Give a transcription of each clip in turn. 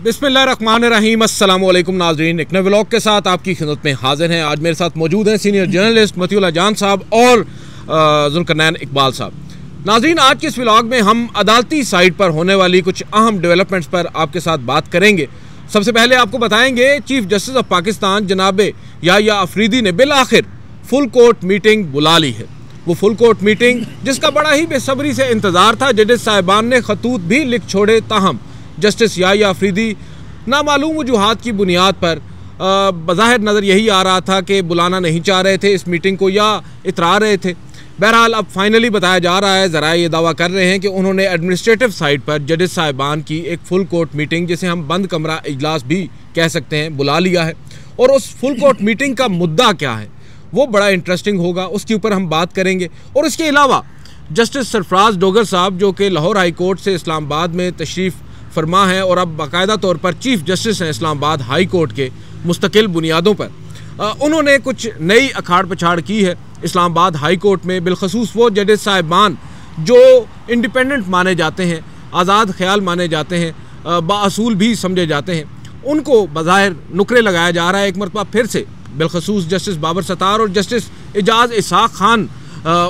बिस्मिल्लाहिर्रहमानिर्रहीम। अस्सलामुअलैकुम नाज़रीन, एक नए व्लॉग के साथ आपकी खिदमत में हाजिर हैं। आज मेरे साथ मौजूद हैं सीनियर जर्नलिस्ट मतीउल्लाह जान साहब और ज़ुल्करनैन इकबाल साहब। नाज़रीन, आज के इस व्लॉग में हम अदालती साइड पर होने वाली कुछ अहम डेवलपमेंट्स पर आपके साथ बात करेंगे। सबसे पहले आपको बताएंगे चीफ जस्टिस ऑफ पाकिस्तान जनाब याह्या अफरीदी ने बिल आखिर फुल कोर्ट मीटिंग बुला ली है। वो फुल कोर्ट मीटिंग जिसका बड़ा ही बेसब्री से इंतज़ार था। जजेस साहिबान ने खतूत भी लिख छोड़े, ताहम जस्टिस याह्या अफरीदी नामालूम वजूहात की बुनियाद पर बज़ाहिर नज़र यही आ रहा था कि बुलाना नहीं चाह रहे थे इस मीटिंग को या इतरा रहे थे। बहरहाल अब फाइनली बताया जा रहा है, ज़रा ये दावा कर रहे हैं कि उन्होंने एडमिनिस्ट्रेटिव साइड पर जजेस साहिबान की एक फुल कोर्ट मीटिंग, जिसे हम बंद कमरा इजलास भी कह सकते हैं, बुला लिया है। और उस फुल कोर्ट मीटिंग का मुद्दा क्या है वो बड़ा इंटरेस्टिंग होगा, उसके ऊपर हम बात करेंगे। और इसके अलावा जस्टिस सरफराज डोगर साहब जो कि लाहौर हाई कोर्ट से इस्लामाबाद में तशरीफ़ फरमा है और अब बाकायदा तौर पर चीफ जस्टिस हैं इस्लामाबाद हाई कोर्ट के मुस्तकिल बुनियादों पर, उन्होंने कुछ नई अखाड़ पछाड़ की है इस्लामाबाद हाई कोर्ट में। बिलखसूस वो जजेस साहिबान जो इंडिपेंडेंट माने जाते हैं, आज़ाद ख्याल माने जाते हैं, बाअसूल भी समझे जाते हैं, उनको बज़ाहिर नुकरे लगाया जा रहा है एक मरतबा फिर से। बिलखसूस जस्टिस बाबर सत्तार और जस्टिस एजाज इसाक खान,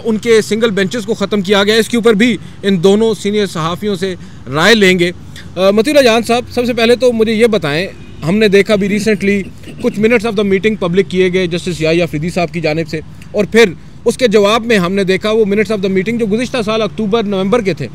उनके सिंगल बेंचेस को ख़त्म किया गया। इसके ऊपर भी इन दोनों सीनियर सहाफ़ियों से राय लेंगे। मतीउल्लाह जान साहब, सबसे पहले तो मुझे ये बताएं, हमने देखा भी रिसेंटली कुछ minutes of the meeting public किए गए जस्टिस याह्या अफरीदी साहब की जानिब से, और फिर उसके जवाब में हमने देखा वो मिनट्स ऑफ द मीटिंग जो गुज़िश्ता साल अक्टूबर नवंबर के थे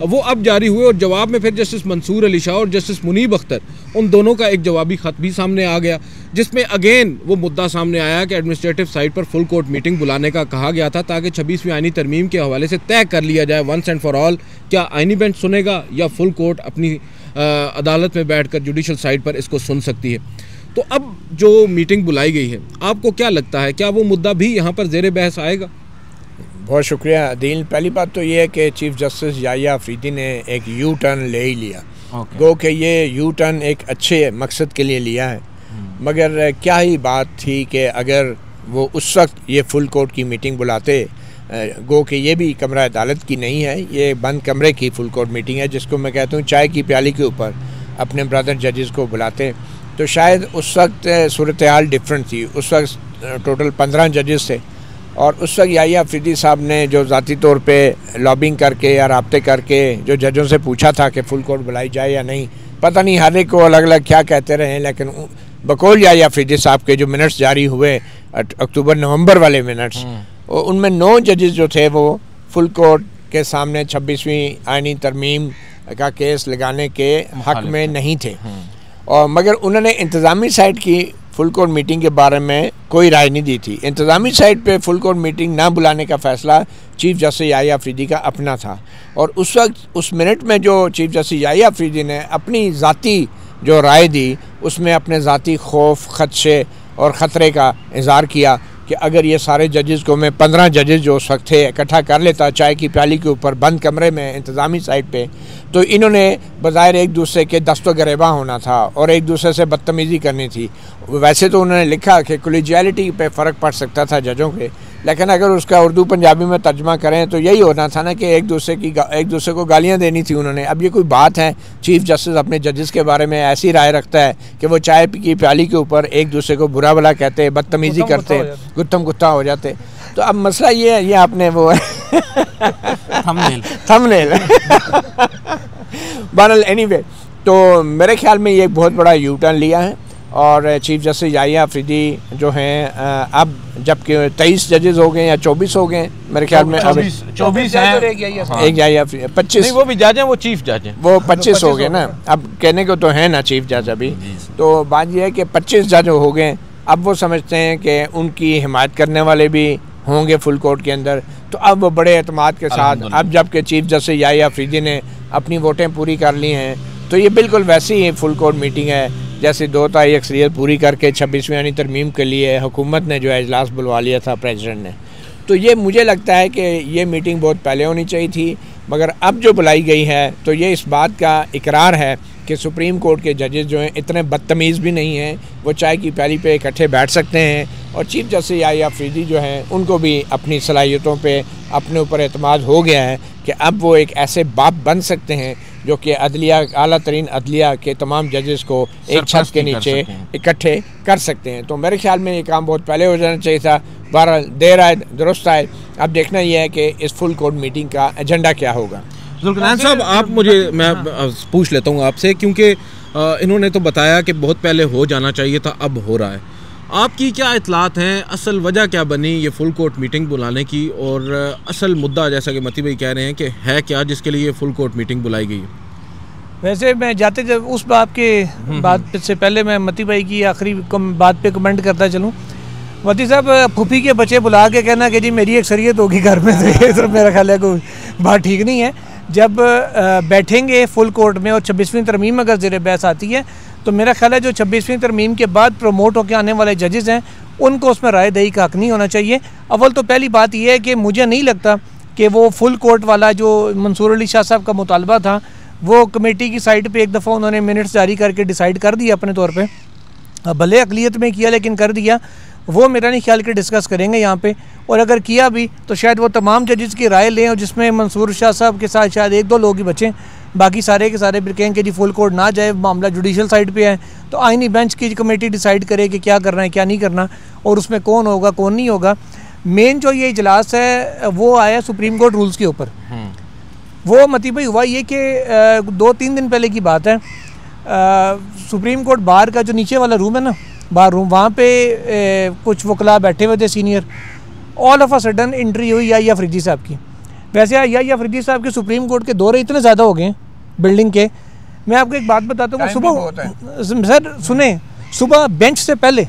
वो अब जारी हुए, और जवाब में फिर जस्टिस मंसूर अली शाह और जस्टिस मुनीब अख्तर, उन दोनों का एक जवाबी ख़त भी सामने आ गया, जिसमें अगेन वो मुद्दा सामने आया कि एडमिनिस्ट्रेटिव साइड पर फुल कोर्ट मीटिंग बुलाने का कहा गया था ताकि 26वीं आईनी तरमीम के हवाले से तय कर लिया जाए वंस एंड फॉर ऑल, क्या आईनी बेंच सुनेगा या फुल कोर्ट अपनी अदालत में बैठकर जुडिशल साइड पर इसको सुन सकती है। तो अब जो मीटिंग बुलाई गई है, आपको क्या लगता है, क्या वो मुद्दा भी यहाँ पर ज़ेर बहस आएगा? बहुत शुक्रिया अदील। पहली बात तो ये है कि चीफ जस्टिस याह्या अफरीदी ने एक यू टर्न ले ही लिया। गो कि ये यू टर्न एक अच्छे मकसद के लिए लिया है, मगर क्या ही बात थी कि अगर वो उस वक्त ये फुल कोर्ट की मीटिंग बुलाते, गो कि ये भी कमरा अदालत की नहीं है, ये बंद कमरे की फुल कोर्ट मीटिंग है, जिसको मैं कहता हूँ चाय की प्याली के ऊपर अपने ब्रदर जजेस को बुलाते, तो शायद उस वक्त सूरत हाल डिफरेंट थी। उस वक्त टोटल 15 जजेस थे और उस वक्त याह्या अफरीदी साहब ने जो ज़ाती तौर पे लॉबिंग करके या राब्ते करके जो जजों से पूछा था कि फुल कोर्ट बुलाई जाए या नहीं, पता नहीं हर एक को अलग अलग क्या कहते रहे, लेकिन बकौल याह्या अफरीदी साहब के जो मिनट्स जारी हुए अक्टूबर नवंबर वाले मिनट्स, उनमें 9 जजेस जो थे वो फुल कोर्ट के सामने 26वीं आईनी तरमीम का केस लगाने के हक में नहीं थे। और मगर उन्होंने इंतज़ामी साइड की फुल कोर्ट मीटिंग के बारे में कोई राय नहीं दी थी। इंतज़ामी साइड पे फुल कोर्ट मीटिंग ना बुलाने का फ़ैसला चीफ जस्टिस याह्या अफरीदी का अपना था, और उस वक्त उस मिनट में जो चीफ जस्टिस याह्या अफरीदी ने अपनी ज़ाती जो राय दी, उसमें अपने ज़ाती खौफ, खदशे और ख़तरे का इज़हार किया कि अगर ये सारे जजेस को मैं 15 जजेस जो उस वक्त थे इकट्ठा कर लेता चाय की प्याली के ऊपर बंद कमरे में इंतज़ामी साइड पे, तो इन्होंने बज़ाहिर एक दूसरे के दस्तो गिरेबा होना था और एक दूसरे से बदतमीज़ी करनी थी। वैसे तो उन्होंने लिखा कि कोलिजियलिटी पे फ़र्क पड़ सकता था जजों के, लेकिन अगर उसका उर्दू पंजाबी में तर्जमा करें तो यही होना था ना कि एक दूसरे को गालियाँ देनी थी उन्होंने। अब ये कोई बात है? चीफ जस्टिस अपने जजेस के बारे में ऐसी राय रखता है कि वो चाय की प्याली के ऊपर एक दूसरे को बुरा भला कहते, बदतमीज़ी करते, गुत्तम गुत्ता हो जाते। तो अब मसला ये है, ये आपने वो थंबनेल बहरहाल एनीवे, तो मेरे ख्याल में ये एक बहुत बड़ा यू टर्न लिया है। और चीफ जस्टिस याह्या अफरीदी जो हैं, अब जबकि 23 जजेस हो गए या 24 हो गए मेरे ख्याल में, 24 हैं, एक याह्या 25, वो भी जज हैं, वो चीफ जज हैं, वो 25 हो गए ना। अब कहने को तो है ना चीफ जज अभी, तो बात यह है कि 25 जज हो गए। अब वो समझते हैं कि उनकी हिमायत करने वाले भी होंगे फुल कोर्ट के अंदर, तो अब वो बड़े एतमाद के साथ, अब जबकि चीफ जस्टिस याह्या अफरीदी ने अपनी वोटें पूरी कर ली हैं, तो ये बिल्कुल वैसी ही फुल कोर्ट मीटिंग है जैसे 2/3 अक्सरियत पूरी करके 26वीं आईनी तरमीम के लिए हुकूमत ने जो है इजलास बुलवा लिया था प्रेसिडेंट ने। तो ये मुझे लगता है कि ये मीटिंग बहुत पहले होनी चाहिए थी, मगर अब जो बुलाई गई है तो ये इस बात का इकरार है कि सुप्रीम कोर्ट के जजेस जो हैं इतने बदतमीज़ भी नहीं हैं, वो चाय की प्याली पे इकट्ठे बैठ सकते हैं, और चीफ जस्टिस याह्या अफरीदी जो हैं उनको भी अपनी सलाहियतों पे अपने ऊपर एतमाद हो गया है कि अब वो एक ऐसे बाप बन सकते हैं जो कि अदलिया आला तरीन अदलिया के तमाम जजेस को एक छत के नीचे इकट्ठे कर सकते हैं। तो मेरे ख्याल में ये काम बहुत पहले हो जाना चाहिए था। बहरहाल देर आए दुरुस्त आए। अब देखना यह है कि इस फुल कोर्ट मीटिंग का एजेंडा क्या होगा। जुल्करनैन साहब, आप मैं पूछ लेता हूँ आपसे, क्योंकि इन्होंने तो बताया कि बहुत पहले हो जाना चाहिए था, अब हो रहा है। आपकी क्या इतलात हैं, असल वजह क्या बनी ये फुल कोर्ट मीटिंग बुलाने की, और असल मुद्दा जैसा कि मती भाई कह रहे हैं कि है क्या जिसके लिए फुल कोर्ट मीटिंग बुलाई गई है? वैसे मैं जाते जब उस बात से पहले मैं मती भाई की आखिरी बात पे कमेंट करता चलूँ। मती साहब, फूफी के बच्चे बुला के कहना कि जी मेरी अक्सरियत होगी घर में, तो ये तो मेरा ख्याल है कोई बात ठीक नहीं है। जब बैठेंगे फुल कोर्ट में और 26वीं तरमीम अगर ज़ेर बहस आती है तो मेरा ख्याल है जो 26वीं तरमीम के बाद प्रमोट होकर आने वाले जजेस हैं उनको उसमें राय दही का हक नहीं होना चाहिए। अव्वल तो पहली बात यह है कि मुझे नहीं लगता कि वो फुल कोर्ट वाला जो मंसूर अली शाह साहब का मुतालबा था वो कमेटी की साइड पे एक दफ़ा उन्होंने मिनट्स जारी करके डिसाइड कर दिया अपने तौर पे, भले अकलियत में किया लेकिन कर दिया। वो मेरा नहीं ख्याल कि डिस्कस करेंगे यहाँ पे, और अगर किया भी तो शायद वो तमाम जजेस की राय लें और जिसमें मंसूर शाह साहब के साथ शायद एक दो लोग ही बचें, बाकी सारे के सारे फिर कहेंगे जी फुल कोर्ट ना जाए, मामला जुडिशल साइड पे है तो आइनी बेंच की कमेटी डिसाइड करे कि क्या करना है क्या नहीं करना और उसमें कौन होगा कौन नहीं होगा। मेन जो ये इजलास है वो आया सुप्रीम कोर्ट रूल्स के ऊपर। वो मती भाई हुआ ये कि 2-3 दिन पहले की बात है, सुप्रीम कोर्ट बार का जो नीचे वाला रूम है ना, बार रूम, वहाँ पे कुछ वकला बैठे हुए थे senior. All of a sudden entry हुई याहिया अफरीदी साहब की। वैसे याहिया अफरीदी साहब के सुप्रीम कोर्ट के दौरे इतने ज़्यादा हो गए हैं बिल्डिंग के। मैं आपको एक बात बताता हूँ, सुबह सर सुने, सुबह बेंच से पहले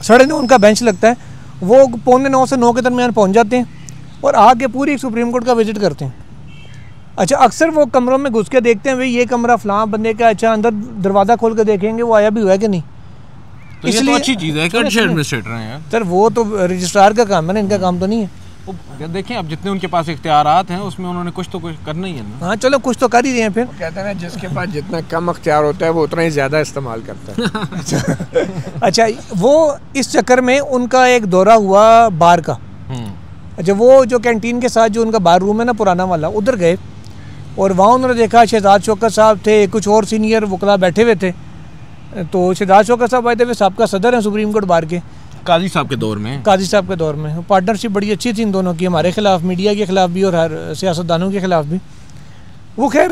9:30 उनका बेंच लगता है, वो 8:45 से 9 के दरमियान पहुँच जाते हैं और आके पूरी सुप्रीम कोर्ट का विजिट करते हैं। अच्छा, अक्सर वो कमरों में घुस के देखते हैं भाई ये कमरा फलां बंदे का, अच्छा अंदर दरवाज़ा खोल के देखेंगे वो आया भी हुआ है कि नहीं। तो इसलिए तो अच्छी चीज़ है कि एडमिनिस्ट्रेटर हैं यार। सर वो तो रजिस्ट्रार का काम है ना, इनका काम तो नहीं है। देखें अब जितने उनके पास इख्तियारात हैं उसमें उन्होंने कुछ तो कुछ करना ही है ना। हाँ चलो कुछ तो कर ही रहे हैं। फिर कहते हैं ना जिसके पास जितना कम अख्तियार होता है वो उतना ही ज़्यादा इस्तेमाल करता है। अच्छा, वो इस चक्कर में उनका एक दौरा हुआ बार का। अच्छा, वो जो कैंटीन के साथ जो उनका बार रूम है ना पुराना वाला, उधर गए और वहाँ उन्होंने देखा शहजाद शौकत साहब थे, कुछ और सीनियर वकला बैठे हुए थे। तो शहजाद शौकत साहब आए थे, वे साहब का सदर हैं सुप्रीम कोर्ट बार के, काजी साहब के दौर में पार्टनरशिप बड़ी अच्छी थी इन दोनों की, हमारे खिलाफ, मीडिया के खिलाफ भी और हर सियासतदानों के खिलाफ भी। वो खैर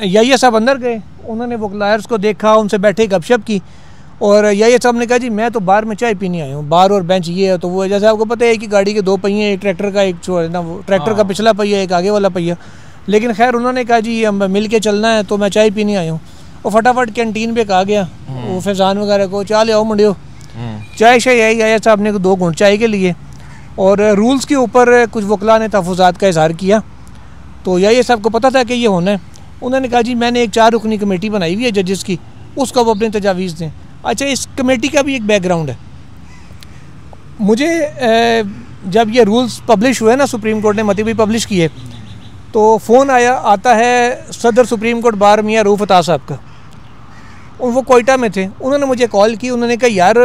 याहिया साहब अंदर गए, उन्होंने वकलायर्स को देखा, उनसे बैठे गपशप की और याहिया साहब ने कहा जी मैं तो बार में चाय पीने आया हूँ, बार और बेंच ये है। तो वो जैसे आपको पता है कि गाड़ी के 2 पहिए, एक ट्रैक्टर का, एक जो है ना वो ट्रैक्टर का पिछला पहिया, एक आगे वाला पहिया। लेकिन खैर उन्होंने कहा जी हम मिल के चलना है तो मैं चाय पीने आया हूँ। और फटाफट कैंटीन पे कहा गया वो फैजान वगैरह को, चाय ले आओ मुंडियो, चाय शाय आई। याहिया साहब ने 2 घूंट चाय के लिए और रूल्स के ऊपर कुछ वकला ने तहफ़्फ़ुज़ात का इज़हार किया। तो याहिया साहब को पता था कि ये होना है। उन्होंने कहा जी मैंने एक 4 रुकनी कमेटी बनाई हुई है जजेस की, उसको वो अपनी तजावीज़ दें। अच्छा, इस कमेटी का भी एक बैकग्राउंड है। मुझे जब ये रूल्स पब्लिश हुए ना, सुप्रीम कोर्ट ने मती भी पब्लिश किए, तो फ़ोन आता है सदर सुप्रीम कोर्ट बार मियाँ रऊफ़ अता साहब का। वो कोयटा में थे, उन्होंने मुझे कॉल की, उन्होंने कहा यार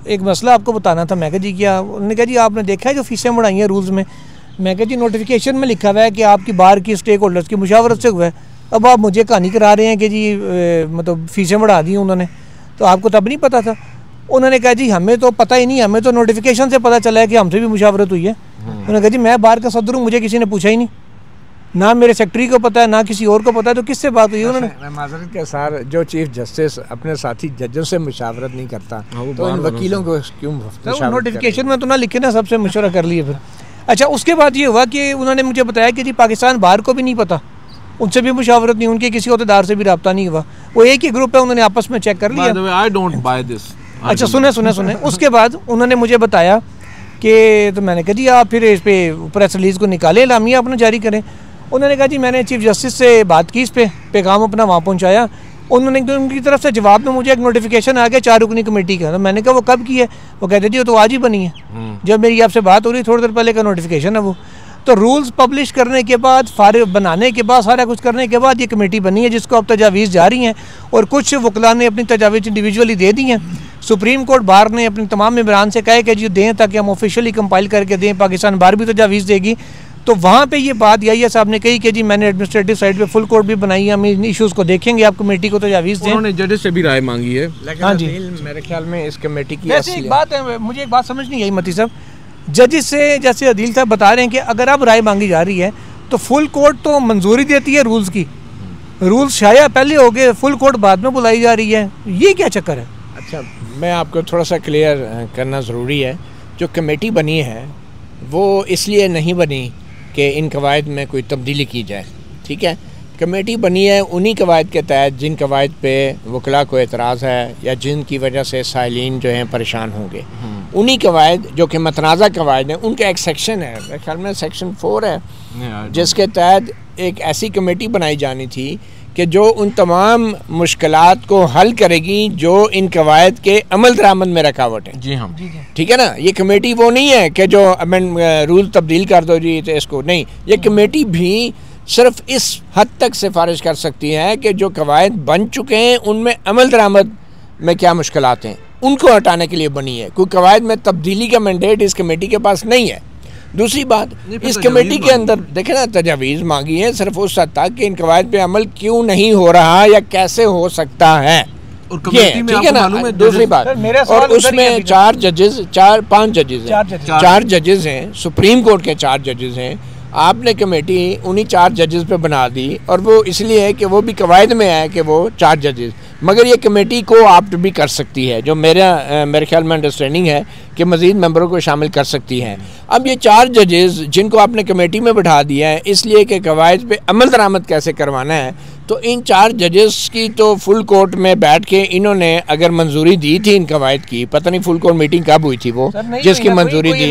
एक मसला आपको बताना था। मैं कहा जी क्या? उन्होंने कहा जी आपने देखा है जो फ़ीसें बढ़ाई हैं रूल्स में? मैं कहा जी नोटिफिकेशन में लिखा हुआ है कि आपकी बार की स्टेक होल्डर्स की मुशावरत से हुआ है, अब आप मुझे कहानी करा रहे हैं कि जी मतलब फ़ीसें बढ़ा दी उन्होंने, तो आपको तब नहीं पता था? उन्होंने कहा जी हमें तो पता ही नहीं, हमें तो नोटिफिकेशन से पता चला है कि हमसे भी मुशावरत हुई है। उन्होंने कहा जी मैं बार का सदर हूँ, मुझे किसी ने पूछा ही नहीं, ना मेरे सेक्रेटरी को पता है ना किसी और को पता है, तो किससे बात हुई? उन्होंने माजरत के साथ जो चीफ जस्टिस अपने साथी जजों से मुशावरत नहीं करता तो इन वकीलों को क्यों? नोटिफिकेशन में तो ना लिखे ना, सबसे मशवरा कर लिए फिर। अच्छा, उसके बाद ये हुआ कि उन्होंने मुझे बताया कि जी पाकिस्तान बार को भी नहीं पता, उनसे भी मुशावरत नहीं, उनके किसी अहदेदार से भी रब्ता नहीं हुआ, वो एक ही ग्रुप है, उन्होंने आपस में चेक कर लिया। I don't by this. अच्छा सुने उसके बाद उन्होंने मुझे बताया कि, तो मैंने कहा जी आप फिर इस पे प्रेस रिलीज़ को निकालें, एलामिया अपना जारी करें। उन्होंने कहा जी मैंने चीफ जस्टिस से बात की, इस पे पैगाम अपना वहाँ पहुँचाया। उन्होंने उनकी तरफ से जवाब में मुझे एक नोटिफिकेशन आ गया 4 रुकनी कमेटी का। तो मैंने कहा वो कब की है? वो कहते जी वो तो आज ही बनी है, जब मेरी आपसे बात हो रही थोड़ी देर पहले का नोटिफिकेशन है वो। तो रूल्स पब्लिश करने के बाद, फारिग बनाने के बाद, सारा कुछ करने के बाद ये कमेटी बनी है जिसको अब तजावीज़ जारी हैं और कुछ वकला ने अपनी तजावीज़ इंडिविजुअली दे दी हैं। सुप्रीम कोर्ट बार ने अपने तमाम मेंबरान से कहा कि जी दें ताकि हम ऑफिशियली कंपाइल करके दें, पाकिस्तान बार भी तजावीज़ देगी। तो वहाँ पे ये बात यही साहब ने कही कि जी मैंने एडमिनिस्ट्रेटिव साइड पे फुल कोर्ट भी बनाई है, हम इन इश्यूज़ को देखेंगे, आप कमेटी को तजावीज़ दें। उन्होंने जजेस से भी राय मांगी है। हाँ जी, मेरे ख्याल में इस कमेटी की वैसे एक बात है, मुझे एक बात समझ नहीं आई मती साहब, जजेस से जैसे अदील साहब बता रहे हैं कि अगर अब राय मांगी जा रही है तो फुल कोर्ट तो मंजूरी देती है रूल्स की, रूल्स शाया पहले हो गए, फुल कोर्ट बाद में बुलाई जा रही है, ये क्या चक्कर है? अच्छा, मैं आपको थोड़ा सा क्लियर करना ज़रूरी है। जो कमेटी बनी है वो इसलिए नहीं बनी कि इन कवायद में कोई तब्दीली की जाए, ठीक है। कमेटी बनी है उन्हीं कवायद के तहत जिन कवायद पे वकला को एतराज़ है या जिनकी वजह से साइलिन जो हैं परेशान होंगे, उन्हीं कवायद जो कि मतनाज़ा कवायद हैं, उनका एक सेक्शन है, मेरे ख्याल में सेक्शन 4 है, जिसके तहत एक ऐसी कमेटी बनाई जानी थी कि जो उन तमाम मुश्किलात को हल करेगी जो इन कवायद के अमल दरामद में रुकावट है। जी हाँ, ठीक है ना। ये कमेटी वो नहीं है कि जो रूल तब्दील कर दो जी तो इसको नहीं, ये कमेटी भी सिर्फ इस हद तक सिफारिश कर सकती है कि जो कवायद बन चुके हैं उनमें अमल दरामद में क्या मुश्किलात हैं उनको हटाने के लिए बनी है। कोई कवायद में तब्दीली का मैंडेट इस कमेटी के पास नहीं है। दूसरी बात, इस कमेटी के अंदर देखें ना, तजावीज़ मांगी है सिर्फ उस हद तक कि इन कवायद पे अमल क्यों नहीं हो रहा या कैसे हो सकता है, ये ठीक है ना। दूसरी बात, और उसमें 4 जजेस हैं, सुप्रीम कोर्ट के 4 जजेस हैं। आपने कमेटी उन्हीं 4 जजेस पे बना दी और वो इसलिए है कि वो भी कवायद में है कि वो 4 जजेस, मगर ये कमेटी को ऑप्ट भी कर सकती है, जो मेरे ख्याल में अंडरस्टैंडिंग है कि मज़ीद मेंबरों को शामिल कर सकती हैं। अब ये 4 जजेस जिनको आपने कमेटी में बैठा दिया है इसलिए कि कवायद पे अमल दरामद कैसे करवाना है, तो इन 4 जजेस की तो फुल कोर्ट में बैठ के इन्होंने अगर मंजूरी दी थी इन कवायद की, पता नहीं फुल कोर्ट मीटिंग कब हुई थी वो जिसकी मंजूरी दी,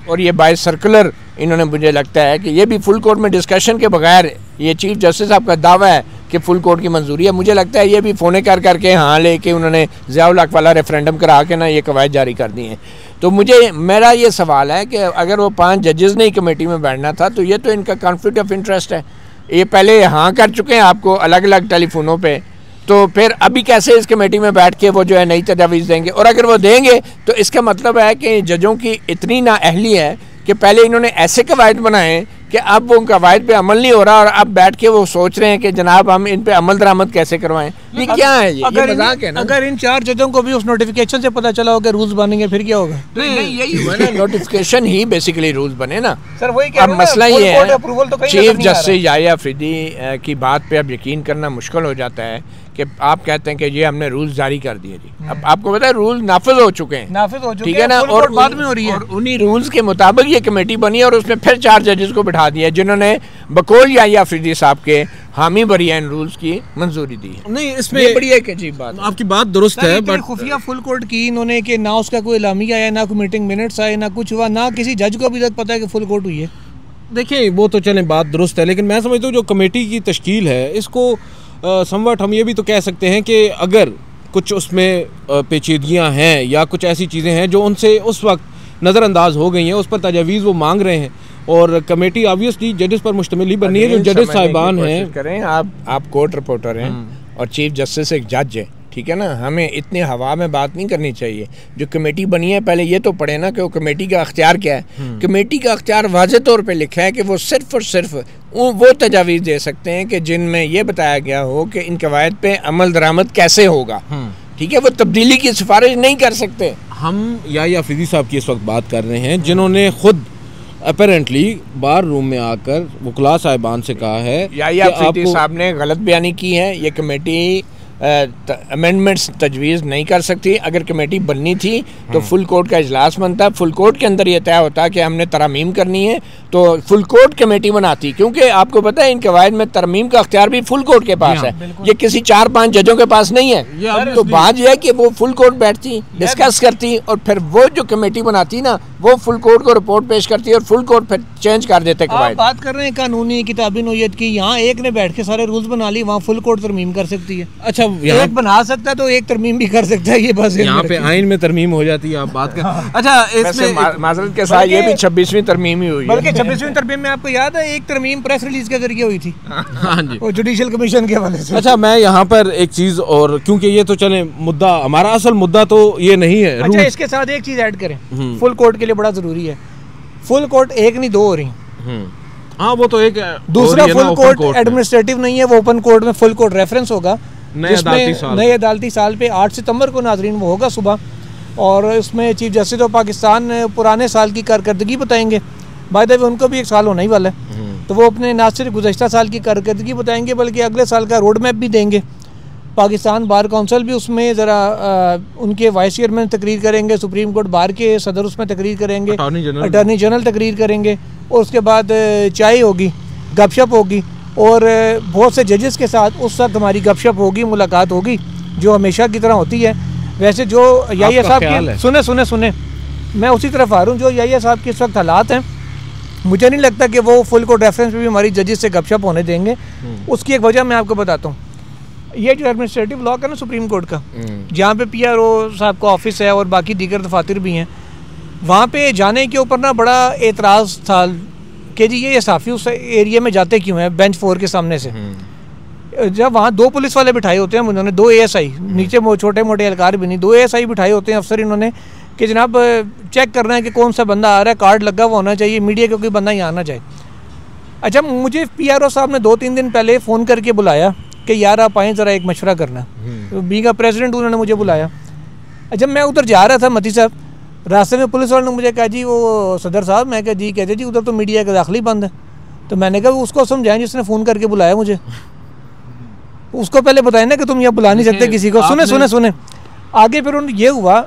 और ये बाय सर्कुलर इन्होंने, मुझे लगता है कि ये भी फुल कोर्ट में डिस्कशन के बगैर, ये चीफ जस्टिस साहब का दावा है कि फुल कोर्ट की मंजूरी है, मुझे लगता है ये भी फ़ोने करके हाँ लेके उन्होंने ज़ियाउल हक वाला रेफरेंडम करा के ना ये कवायद जारी कर दी हैं। तो मेरा ये सवाल है कि अगर वो 5 जजेस ने कमेटी में बैठना था तो ये तो इनका कॉन्फ्लिक्ट ऑफ इंटरेस्ट है। ये पहले हाँ कर चुके हैं आपको अलग अलग टेलीफोनों पे, तो फिर अभी कैसे इस कमेटी में बैठ के वो जो है नई तजावीज़ देंगे? और अगर वो देंगे तो इसका मतलब है कि जजों की इतनी नाअहली है कि पहले इन्होंने ऐसे कवायद बनाए कि अब वो कवायद पे अमल नहीं हो रहा और अब बैठ के वो सोच रहे हैं कि जनाब हम इन पे अमल दरामद कैसे करवाएं। ये क्या है? ये मजाक है ना। अगर इन 4 जजों को भी उस नोटिफिकेशन से पता चला हो कि रूल्स बनेंगे फिर क्या होगा? नहीं यही हुआ ना, नोटिफिकेशन ही बेसिकली रूल्स बने ना सर, वही अब मसला ये है, चीफ जस्टिस याह्या अफरीदी की बात पे अब यकीन करना मुश्किल हो जाता है कि आप कहते हैं कि ये हमने रूल्स जारी कर दिए जी। अब आपको पता है रूल नाफिज हो चुके हैं, ठीक है ना, और बाद में हो रही है, और उन्हीं रूल्स के मुताबिक ये कमेटी बनी और उसमें फिर 4 जजेस को बिठा दिया जिन्होंने बकौल याह्या अफरीदी साहब के हामी बरिया इन रूल्स की मंजूरी दी है। नहीं, इसमें बड़ी एक अजीब बात, आपकी बात दुरुस्त है, बट खुफिया फुल कोर्ट की इन्होंने कि ना उसका कोई एलामिया आया, ना कोई मीटिंग मिनट्स आए, ना कुछ हुआ, ना किसी जज को अभी तक पता है कि फुल कोर्ट हुई है। देखिए वो तो चलें बात दुरुस्त है, लेकिन मैं समझता हूँ जो कमेटी की तश्कील है इसको समवट हम ये भी तो कह सकते हैं कि अगर कुछ उसमें पेचीदगियाँ हैं या कुछ ऐसी चीज़ें हैं जो उनसे उस वक्त नज़रअंदाज हो गई हैं, उस पर तजावीज़ वो मांग रहे हैं, और कमेटी ऑब्वियसली जजेस पर मुश्तमिल ही बननी है। जो जजेस साहिबान हैं, करें आप कोर्ट रिपोर्टर हैं और चीफ जस्टिस एक जज है, ठीक है ना, हमें इतनी हवा में बात नहीं करनी चाहिए। जो कमेटी बनी है पहले ये तो पढ़े ना कि वो कमेटी का अख्तियार क्या है। कमेटी का अख्तियार वाज़े तौर पे लिखा है कि वो सिर्फ और सिर्फ वो तजावीज़ दे सकते हैं कि जिनमें ये बताया गया हो कि इन कवायद पे अमल दरामद कैसे होगा, ठीक है, वो तब्दीली की सिफारिश नहीं कर सकते। हम याह्या अफरीदी साहब की इस वक्त बात कर रहे हैं जिन्होंने खुद अपेरेंटली बार रूम में आकर वकला साहिबान से कहा है याह्या अफरीदी साहब ने गलत बयानी की है। ये कमेटी अमेंडमेंट्स तजवीज़ नहीं कर सकती। अगर कमेटी बननी थी तो फुल कोर्ट का इजलास बनता, फुल कोर्ट के अंदर ये तय होता कि हमने तरमीम करनी है तो फुल कोर्ट कमेटी बनाती, क्योंकि आपको पता है इन कवायद में तरमीम का अख्तियार भी फुल कोर्ट के पास है, ये किसी 4-5 जजों के पास नहीं है। तो बात यह है कि वो फुल कोर्ट बैठती, डिस्कस करती और फिर वो जो कमेटी बनाती ना वो फुल कोर्ट को रिपोर्ट पेश करती है और फुल कोर्ट फिर चेंज कर देते कवायद। बात कर रहे हैं कानूनी किताबी नोयत की, यहाँ एक ने बैठ के सारे रूल्स बना ली, वहाँ फुल कोर्ट तरमीम कर सकती है। अच्छा, एक बना सकता है तो एक तरमीम भी कर सकता है, ये बस यहाँ पे आइन में तरमीम हो जाती है। आप बात कर अच्छा, इसमें माजरत के साथ ये भी 26वीं तरमीम ही हुई है, बल्कि 26वीं तरमीम में आपको याद है एक तरमीम प्रेस रिलीज के जरिए हुई थी। हाँ जी, वो जुडिशियल कमीशन के हवाले से। अच्छा, मैं यहाँ पर एक चीज, और क्योंकि ये तो चले मुद्दा, हमारा असल मुद्दा तो ये नहीं है। अच्छा, इसके साथ एक चीज ऐड करें, फुल कोर्ट के लिए बड़ा जरूरी है। फुल कोर्ट एक नहीं 2 हो रही। हाँ वो तो एक दूसरा फुल कोर्ट एडमिनिस्ट्रेटिव नहीं है, वो ओपन कोर्ट में फुल कोर्ट रेफरेंस होगा, जिसमें नए अदालती साल पे 8 सितंबर को नाजरीन वो होगा सुबह, और इसमें चीफ जस्टिस ऑफ पाकिस्तान पुराने साल की कारकर्दगी बताएंगे। बाय द वे उनको भी 1 साल होने ही वाला है, तो वो अपने ना सिर्फ गुज़श्ता साल की कारकर्दगी बताएंगे बल्कि अगले साल का रोड मैप भी देंगे। पाकिस्तान बार काउंसिल भी उसमें ज़रा उनके वाइस चेयरमैन तकरीर करेंगे, सुप्रीम कोर्ट बार के सदर उसमें तकरीर करेंगे, अटॉर्नी जनरल तकरीर करेंगे, और उसके बाद चाय होगी, गपशप होगी, और बहुत से जजेस के साथ उस वक्त हमारी गपशप होगी, मुलाकात होगी, जो हमेशा की तरह होती है। वैसे जो याहिया साहब के सुने मैं उसी तरफ आ रहा हूँ, जो याहिया साहब के इस वक्त हालात हैं, मुझे नहीं लगता कि वो फुल कोर्ट रेफरेंस पे भी हमारी जजेस से गपशप होने देंगे। उसकी एक वजह मैं आपको बताता हूँ। ये जो एडमिनिस्ट्रेटिव लॉ है ना सुप्रीम कोर्ट का, जहाँ पे PRO साहब का ऑफिस है और बाकी दीगर दफातर भी हैं, वहाँ पे जाने के ऊपर ना बड़ा एतराज़ था कि जी ये साफ़ी उस एरिया में जाते क्यों हैं बेंच 4 के सामने से। जब वहाँ 2 पुलिस वाले बिठाए होते हैं उन्होंने, 2 ASI, नीचे छोटे मोटे एहलकार भी नहीं, 2 ASI बिठाए होते हैं अफसर इन्होंने कि जनाब चेक करना है कि कौन सा बंदा आ रहा है, कार्ड लगा हुआ होना चाहिए, मीडिया का कोई बंदा यहाँ आना चाहिए। अच्छा, मुझे PRO साहब ने 2-3 दिन पहले फ़ोन करके बुलाया कि यार आप आएँ ज़रा एक मशवरा करना, तो बीइंग प्रेसिडेंट उन्होंने मुझे बुलाया। जब मैं उधर जा रहा था मती साहब, रास्ते में पुलिस वाले ने मुझे कहा जी वो सदर साहब, मैं कहा जी, कहते जी उधर तो मीडिया का दाखिल ही बंद है। तो मैंने कहा उसको समझाएं जिसने फ़ोन करके बुलाया मुझे, उसको पहले बताएं ना कि तुम यहाँ बुला नहीं सकते किसी को। सुने आगे फिर ये हुआ,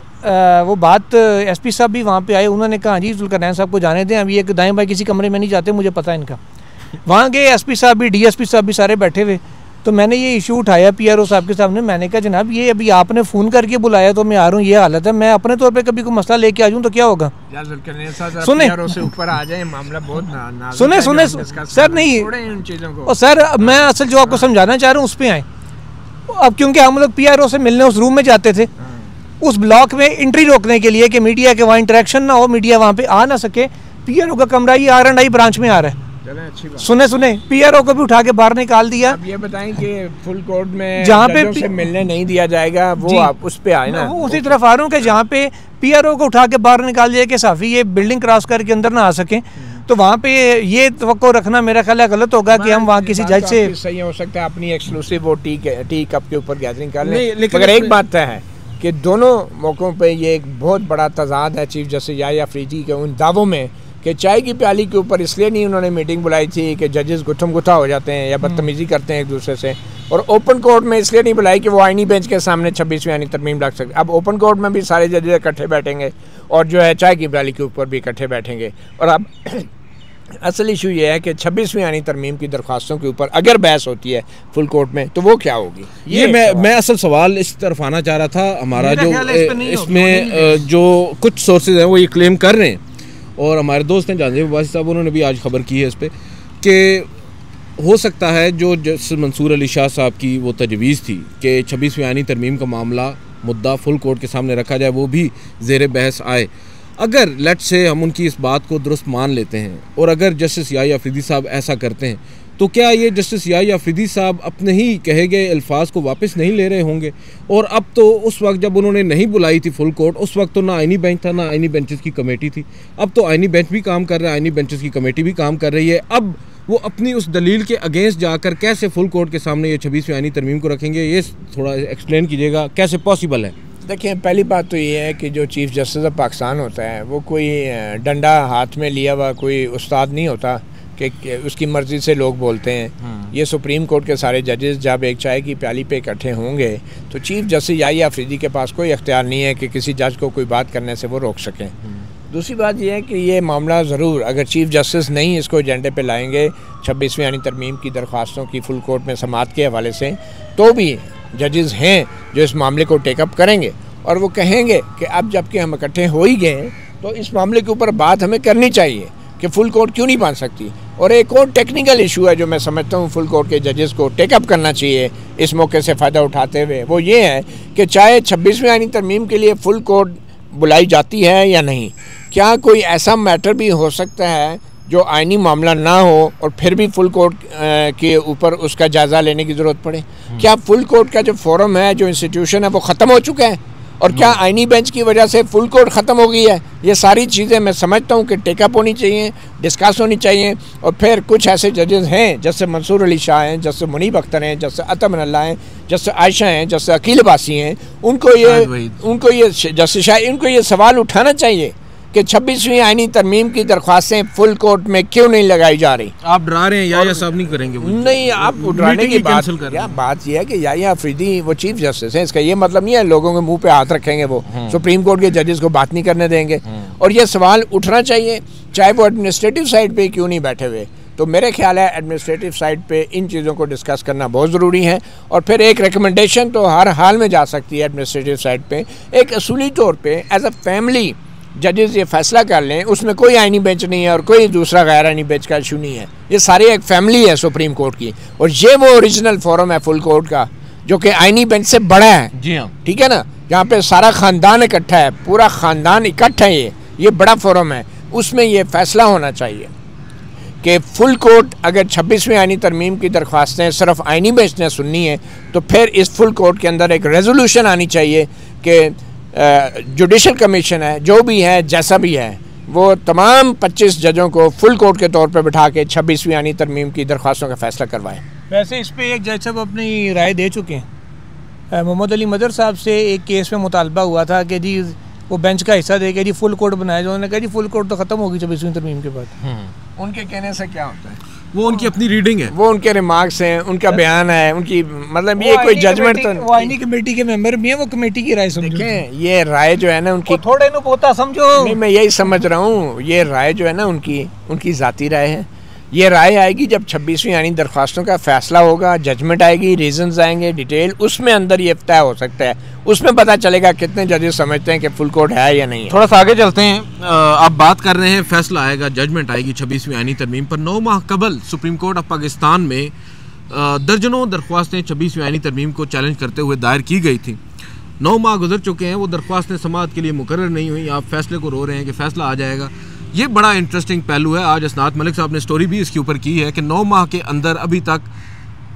वो बात SP साहब भी वहाँ पे आए, उन्होंने कहा जी जुल्करनैन साहब को जाने दें, अभी एक दाएं बाएं किसी कमरे में नहीं जाते, मुझे पता है इनका। वहाँ गए SP साहब भी, DSP साहब भी सारे बैठे हुए, तो मैंने ये इशू उठाया PRO साहब के सामने। मैंने कहा जनाब ये अभी आपने फ़ोन करके बुलाया तो मैं आ रहा हूँ, ये हालत है, मैं अपने तौर पे कभी कोई मसला लेके आ जाऊँ तो क्या होगा। सुने से ऊपर आ जाए, मामला बहुत सुने सर, नहीं इन चीज़ों को, और सर मैं असल जो आपको समझाना चाह रहा हूँ उस पर आए। अब क्योंकि हम लोग PRO से मिलने उस रूम में जाते थे, उस ब्लॉक में एंट्री रोकने के लिए कि मीडिया के वहाँ इंटरेक्शन ना हो, मीडिया वहाँ पे आ ना सके, PRO का कमरा ही R&I ब्रांच में आ रहा है। अच्छी बात। सुने PRO को भी उठा के बाहर निकाल दिया। अब ये बताएं कि फुल कोर्ट में जहाँ पे से मिलने नहीं दिया जाएगा, वो आप उस पे आए ना, उसी तरफ आ रहा हूँ कि जहाँ पे PRO को उठा के बाहर निकाल दिया कि साफ़ी ये बिल्डिंग क्रॉस करके अंदर ना आ सके, तो वहाँ पे ये तवक्को रखना मेरा ख्याल है गलत होगा कि हम वहाँ किसी जज से। सही हो सकता है अपनी एक्सक्लूसिव वो टी कप के ऊपर गैदरिंग कर लें, मगर एक बात है कि दोनों मौक़ों पे ये एक बहुत बड़ा तजाद है चीफ जस्टिस याहिया अफरीदी के उन दावों में कि चाय की प्याली के ऊपर इसलिए नहीं उन्होंने मीटिंग बुलाई थी कि जजेस गुत्थम गुत्था हो जाते हैं या बदतमीज़ी करते हैं एक दूसरे से, और ओपन कोर्ट में इसलिए नहीं बुलाई कि वो आईनी बेंच के सामने 26वीं आईनी तरमीम रख सकते। अब ओपन कोर्ट में भी सारे जजेस इकट्ठे बैठेंगे और जो है चाय की प्याली के ऊपर भी इकट्ठे बैठेंगे, और अब असल इशू ये है कि 26वीं आईनी तरमीम की दरख्वास्तों के ऊपर अगर बहस होती है फुल कोर्ट में तो वो क्या होगी। ये मैं असल सवाल इस तरफ आना चाह रहा था। हमारा जो इसमें जो कुछ सोर्सेज हैं वो ये क्लेम कर रहे हैं, और हमारे दोस्त हैं जानजेब अब्बासी साहब, उन्होंने भी आज खबर की है इस पर कि हो सकता है जो जस्टिस मंसूर अली शाह साहब की वो तजवीज़ थी कि 26वीं आईनी तरमीम का मामला मुद्दा फुल कोर्ट के सामने रखा जाए, वो भी ज़ेर बहस आए। अगर लेट से हम उनकी इस बात को दुरुस्त मान लेते हैं और अगर जस्टिस याहिया अफरीदी साहब ऐसा करते हैं, तो क्या ये जस्टिस याहिया अफरीदी साहब अपने ही कहे गए अल्फाज को वापस नहीं ले रहे होंगे? और अब तो उस वक्त जब उन्होंने नहीं बुलाई थी फुल कोर्ट, उस वक्त तो ना आईनी बेंच था ना आईनी बेंचेस की कमेटी थी। अब तो आईनी बेंच भी काम कर रहा है, आईनी बेंचेस की कमेटी भी काम कर रही है। अब वो अपनी उस दलील के अगेंस्ट जाकर कैसे फुल कोर्ट के सामने ये 26वीं आईनी तरमीम को रखेंगे, ये थोड़ा एक्सप्लेन कीजिएगा, कैसे पॉसिबल है? देखिए, पहली बात तो ये है कि जो चीफ जस्टिस ऑफ पाकिस्तान होता है वो कोई डंडा हाथ में लिया हुआ कोई उस्ताद नहीं होता कि उसकी मर्ज़ी से लोग बोलते हैं। ये सुप्रीम कोर्ट के सारे जजेस जब एक चाय की प्याली पे इकट्ठे होंगे तो चीफ जस्टिस याहिया अफरीदी के पास कोई इख्तियार नहीं है कि किसी जज को कोई बात करने से वो रोक सकें। दूसरी बात यह है कि ये मामला ज़रूर अगर चीफ जस्टिस नहीं इसको एजेंडे पे लाएंगे 26वीं आईनी तरमीम की दरख्वास्तों की फुल कोर्ट में समाअत के हवाले से, तो भी जजेस हैं जो इस मामले को टेकअप करेंगे और वो कहेंगे कि अब जबकि हम इकट्ठे हो ही गए तो इस मामले के ऊपर बात हमें करनी चाहिए कि फुल कोर्ट क्यों नहीं बन सकती। और एक और टेक्निकल इशू है जो मैं समझता हूँ फुल कोर्ट के जजेस को टेकअप करना चाहिए इस मौके से फ़ायदा उठाते हुए, वो ये है कि चाहे 26वीं आईनी तरमीम के लिए फुल कोर्ट बुलाई जाती है या नहीं, क्या कोई ऐसा मैटर भी हो सकता है जो आईनी मामला ना हो और फिर भी फुल कोर्ट के ऊपर उसका जायज़ा लेने की ज़रूरत पड़े? क्या फुल कोर्ट का जो फोरम है, जो इंस्टीट्यूशन है, वो ख़त्म हो चुका है? और क्या आईनी बेंच की वजह से फुल कोर्ट ख़त्म हो गई है? ये सारी चीज़ें मैं समझता हूँ कि टेकअप होनी चाहिए, डिस्कस होनी चाहिए। और फिर कुछ ऐसे जजेस हैं जैसे मंसूर अली शाह हैं, जैसे मुनीब अख्तर हैं, जैसे अता मिनल्ला हैं, जैसे आयशा हैं, जैसे अकील अब्बासी हैं, उनको ये जैसे शाह उनको ये सवाल उठाना चाहिए कि 26वीं आईनी तरमीम की दरख्वास्तें फुल कोर्ट में क्यों नहीं लगाई जा रही। आप डरा रहे हैं या सब नहीं करेंगे? नहीं, आप डराने की बात यह है कि याहिया अफरीदी वो चीफ जस्टिस हैं, इसका ये मतलब नहीं है लोगों के मुंह पे हाथ रखेंगे वो, सुप्रीम कोर्ट के जजेस को बात नहीं करने देंगे। और ये सवाल उठना चाहिए, चाहे वो एडमिनिस्ट्रेटिव साइड पे क्यों नहीं बैठे हुए। तो मेरे ख्याल है एडमिनिस्ट्रेटिव साइड पे इन चीज़ों को डिस्कस करना बहुत ज़रूरी है। और फिर एक रिकमेंडेशन तो हर हाल में जा सकती है एडमिनिस्ट्रेटिव साइड पे, एक असूली तौर पे एज अ फैमिली जजेस ये फैसला कर लें, उसमें कोई आईनी बेंच नहीं है और कोई दूसरा गैर आईनी बेंच का इशू नहीं है, ये सारी एक फैमिली है सुप्रीम कोर्ट की। और ये वो ओरिजिनल फोरम है फुल कोर्ट का जो कि आईनी बेंच से बड़ा है। जी हाँ, ठीक है ना, यहाँ पे सारा ख़ानदान इकट्ठा है, पूरा ख़ानदान इकट्ठा है, ये बड़ा फोरम है। उसमें ये फैसला होना चाहिए कि फुल कोर्ट अगर 26वीं आईनी तरमीम की दरख्वास्तें सिर्फ आईनी बेंच ने सुननी है तो फिर इस फुल कोर्ट के अंदर एक रेजोल्यूशन आनी चाहिए कि जुडिशल कमीशन है, जो भी है, जैसा भी है, वो तमाम 25 जजों को फुल कोर्ट के तौर पे बिठा के 26वीं आईनी तरमीम की दरख्वास्तों का फैसला करवाएं। वैसे इस पे एक जज साहब अपनी राय दे चुके हैं। मोहम्मद अली मदर साहब से एक केस में मुतालबा हुआ था कि जी वो बेंच का हिस्सा दे के जी फुल कोर्ट बनाया जाए। उन्होंने कहा जी फुल कोर्ट तो ख़त्म होगी 26वीं तरमीम के बाद। उनके कहने से क्या होता है, वो उनकी अपनी रीडिंग है, वो उनके रिमार्क्स हैं, उनका बयान है, उनकी मतलब ये कोई जजमेंट तो वो आईनी कमेटी के मेंबर भी हैं, वो कमेटी की राय समझो। देखें, ये राय जो है ना उनकी थोड़े नु पोता समझो। नहीं, मैं यही समझ रहा हूँ, ये राय जो है ना उनकी ज़ाती राय है। ये राय आएगी जब 26वीं आईनी दरख्वास्तों का फैसला होगा, जजमेंट आएगी, रीजंस आएंगे, डिटेल, उसमें अंदर ये तय हो सकता है, उसमें पता चलेगा कितने जजेस समझते हैं कि फुल कोर्ट है या नहीं है। थोड़ा सा आगे चलते हैं। आप बात कर रहे हैं फैसला आएगा, जजमेंट आएगी 26वीं आईनी तरमीम पर। 9 माह कबल सुप्रीम कोर्ट ऑफ पाकिस्तान में दर्जनों दरख्वास्तें 26वीं आईनी तरमीम को चैलेंज करते हुए दायर की गई थी। 9 माह गुजर चुके हैं, वो दरख्वास्तें समाअत के लिए मुकर्रर नहीं हुई। आप फैसले को रो रहे हैं कि फैसला आ जाएगा। ये बड़ा इंटरेस्टिंग पहलू है। आज असनात मलिक साहब ने स्टोरी भी इसके ऊपर की है कि 9 माह के अंदर अभी तक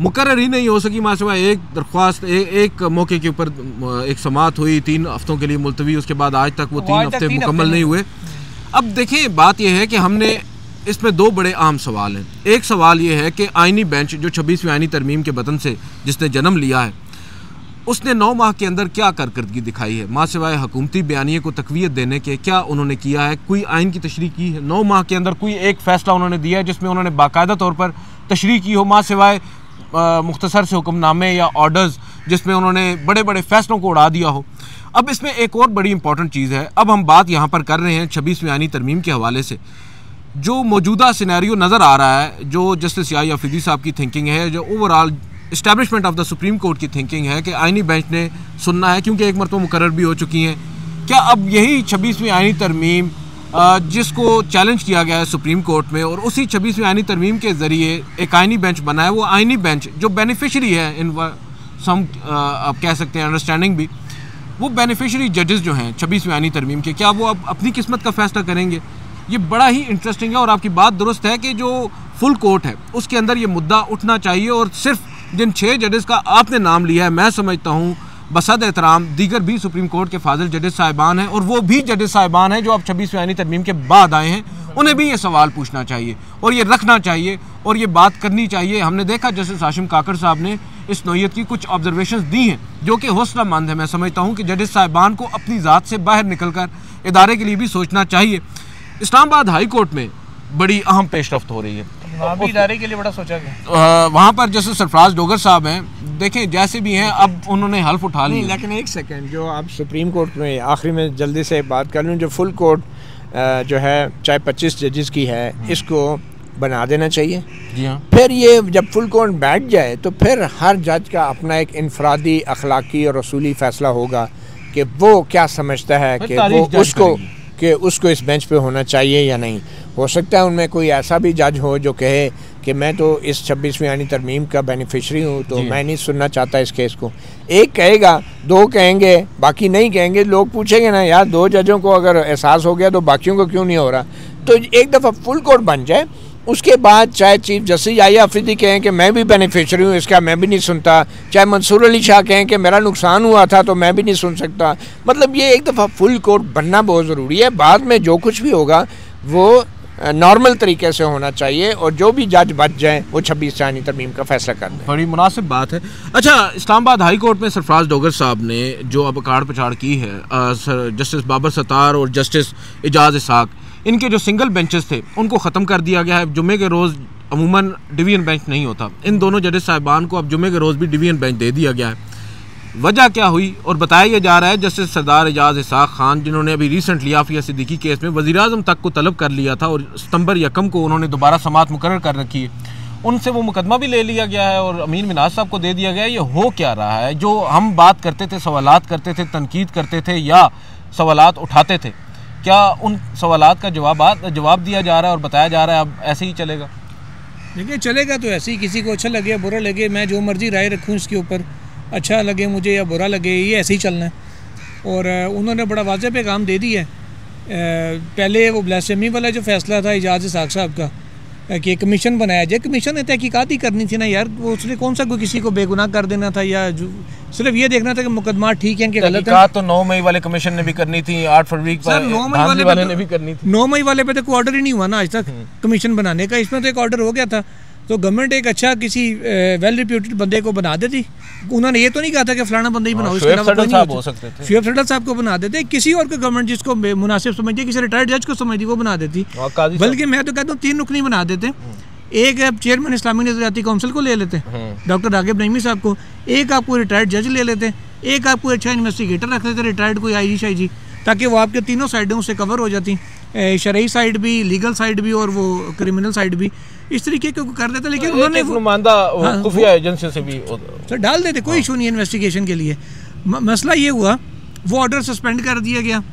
मुकर्रर ही नहीं हो सकी। माशा एक दरख्वास्त एक मौके के ऊपर एक समाअत हुई, 3 हफ्तों के लिए मुलतवी, उसके बाद आज तक वो 3 हफ्ते मुकम्मल नहीं हुए। अब देखें, बात यह है कि हमने इसमें 2 बड़े अहम सवाल हैं। एक सवाल ये है कि आईनी बेंच जो 26वीं आईनी तरमीम के बतन से जिसने जन्म लिया है, उसने 9 माह के अंदर क्या कारकर्दगी दिखाई है? माँ सिवाय हुकूमती बयानिए को तकवीयत देने के क्या उन्होंने किया है? कोई आइन की तशरीह की है? 9 माह के अंदर कोई एक फ़ैसला उन्होंने दिया है जिसमें उन्होंने बाकायदा तौर पर तशरीह की हो, माँ सिवाय मुख्तसर से हुक्मनामे या ऑर्डर्स जिसमें उन्होंने बड़े बड़े फ़ैसलों को उड़ा दिया हो? अब इसमें एक और बड़ी इंपॉर्टेंट चीज़ है। अब हम बात यहाँ पर कर रहे हैं 26वीं आईनी तरमीम के हवाले से जो मौजूदा सिनेरियो नज़र आ रहा है, जो जस्टिस याहिया अफरीदी साहब की थिंकिंग है, जो overall establishment of the supreme court की थिंकिंग है कि आईनी बेंच ने सुनना है, क्योंकि एक मरतबा मुकर्रर भी हो चुकी हैं। क्या अब यही 26वीं आईनी तरमीम जिसको चैलेंज किया गया है सुप्रीम कोर्ट में, और उसी 26वीं आईनी तरमीम के ज़रिए एक आईनी बेंच बना है, वो आईनी बेंच जो बेनिफिशरी है इन सम आप कह सकते हैं अंडरस्टैंडिंग भी, वो बेनिफिशरी जजेस जो हैं 26वीं आईनी तरमीम के, क्या वो अब अपनी किस्मत का फ़ैसला करेंगे? ये बड़ा ही इंटरेस्टिंग है। और आपकी बात दुरुस्त है कि जो फुल कोर्ट है उसके अंदर ये मुद्दा उठना चाहिए। और सिर्फ जिन 6 जजेस का आपने नाम लिया है, मैं समझता हूँ बसद एहतराम दीगर भी सुप्रीम कोर्ट के फाजिल जजेस साहिबान हैं, और वो भी जजेस साहिबान हैं जो अब 26वीं आईनी तरमीम के बाद आए हैं, उन्हें भी ये सवाल पूछना चाहिए और ये रखना चाहिए और ये बात करनी चाहिए। हमने देखा जस्टिस हाशिम काकर साहब ने इस नौयत की कुछ ऑब्जर्वेशंस दी हैं जो कि हौसलामंद है। मैं समझता हूँ कि जजेस साहिबान को अपनी ज़ात से बाहर निकल कर इदारे के लिए भी सोचना चाहिए। इस्लामाबाद हाई कोर्ट में बड़ी अहम पेशरफ्त हो रही है, इदारे के लिए बड़ा सोचा गया। वहाँ पर जैसे सरफराज डोगर साहब हैं, देखें जैसे भी हैं, अब उन्होंने हल्फ उठा लिया। लेकिन एक सेकंड, जो आप सुप्रीम कोर्ट में आखिरी में जल्दी से बात कर लूँ, जो फुल कोर्ट जो है चाहे 25 जजेस की है, इसको बना देना चाहिए। जी हाँ। फिर ये जब फुल कोर्ट बैठ जाए तो फिर हर जज का अपना एक इनफरादी अखलाकी और रसूली फ़ैसला होगा कि वो क्या समझता है कि वो उसको इस बेंच पे होना चाहिए या नहीं। हो सकता है उनमें कोई ऐसा भी जज हो जो कहे कि मैं तो इस 26वीं आईनी तरमीम का बेनिफिशरी हूँ, तो मैं नहीं सुनना चाहता इस केस को। एक कहेगा, 2 कहेंगे, बाकी नहीं कहेंगे। लोग पूछेंगे ना, यार 2 जजों को अगर एहसास हो गया तो बाकियों को क्यों नहीं हो रहा? तो एक दफ़ा फुल कोर्ट बन जाए उसके बाद चाहे चीफ जस्टिस याहिया अफरीदी कहें कि मैं भी बेनिफिशरी हूँ इसका, मैं भी नहीं सुनता, चाहे मंसूर अली शाह कहें कि मेरा नुकसान हुआ था तो मैं भी नहीं सुन सकता। मतलब ये एक दफ़ा फुल कोर्ट बनना बहुत ज़रूरी है। बाद में जो कुछ भी होगा वो नॉर्मल तरीके से होना चाहिए और जो भी जज बच जाए वो 26 जानी तरमीम का फैसला कर दें। बड़ी मुनासिब बात है। अच्छा, इस्लामाबाद हाई कोर्ट में सरफराज डोगर साहब ने जो अब अकाड़ पछाड़ की है, जस्टिस बाबर सत्तार और जस्टिस एजाज इसाक, इनके जो सिंगल बेंचेस थे उनको ख़त्म कर दिया गया है। जुम्मे के रोज़ अमूमन डिवीज़न बेंच नहीं होता, इन दोनों जजेस साहिबान को अब जुम्मे के रोज़ भी डिवीज़न बेंच दे दिया गया है। वजह क्या हुई और बताया जा रहा है जस्टिस सरदार एजाज इसाक खान, जिन्होंने अभी रिसेंटली आफिया सिद्दीकी केस में वज़ीर-ए-आज़म तक को तलब कर लिया था और सितंबर 1 को उन्होंने दोबारा समाअत मुकर्रर कर रखी है, उनसे वो मुकदमा भी ले लिया गया है और अमीन मिनाज साहब को दे दिया गया है। ये हो क्या रहा है? जो हम बात करते थे, सवालात करते थे, तनकीद करते थे या सवालात उठाते थे, क्या उन सवालात का जवाब दिया जा रहा है और बताया जा रहा है अब ऐसे ही चलेगा? देखिए, चलेगा तो ऐसे ही, किसी को अच्छा लगे बुरा लगे, मैं जो मर्जी राय रखूँ इसके ऊपर, अच्छा लगे मुझे या बुरा लगे, ये ऐसे ही चलना है। और उन्होंने बड़ा वाज़ेह पैगाम दे दिया है। पहले वो ब्लास्फेमी वाला जो फैसला था एजाज इसाक साहब का कि कमीशन बनाया जाए, कमीशन ने तहकीकात ही करनी थी ना यार, वो उसने कौन सा कोई किसी को बेगुनाह कर देना था या सिर्फ ये देखना था कि मुकदमा ठीक है कि गलत है। तो 9 मई वाले कमीशन ने भी करनी थी, 8 फरवरी पर 9 मई वाले ने भी करनी थी। 9 मई वाले पे तो कोई ऑर्डर ही नहीं हुआ ना आज तक कमीशन बनाने का, इसमें तो एक ऑर्डर हो गया था। तो गवर्नमेंट एक अच्छा किसी वेल रिप्यूटेड बंदे को बना देती। उन्होंने ये तो नहीं कहा था कि फलाना बंदा ही बनाओ, शुएब सडल साहब हो सकते थे, शुएब सडल साहब को बना देते, किसी और को गवर्नमेंट जिसको मुनासिब समझती, किसी रिटायर्ड जज को समझती वो बना देती। बल्कि मैं तो कहता हूँ 3 रुकनी बना देते। एक चेयरमैन इस्लामी नजरियाती काउंसिल को ले लेते डॉक्टर रागिब नईमी साहब को, एक आपको रिटायर्ड जज ले लेते, एक आपको अच्छा इन्वेस्टिगेटर रख लेते रिटायर्ड कोई आई जी, ताकि वो आपके तीनों साइडों से कवर हो जाती, शरई साइड भी, लीगल साइड भी और वो क्रिमिनल साइड भी, इस तरीके को कर देते। लेकिन उन्होंने खुफिया एजेंसी से भी सर डाल देते, कोई इशू नहीं है इन्वेस्टिगेशन के लिए। मसला ये हुआ वो ऑर्डर सस्पेंड कर दिया गया।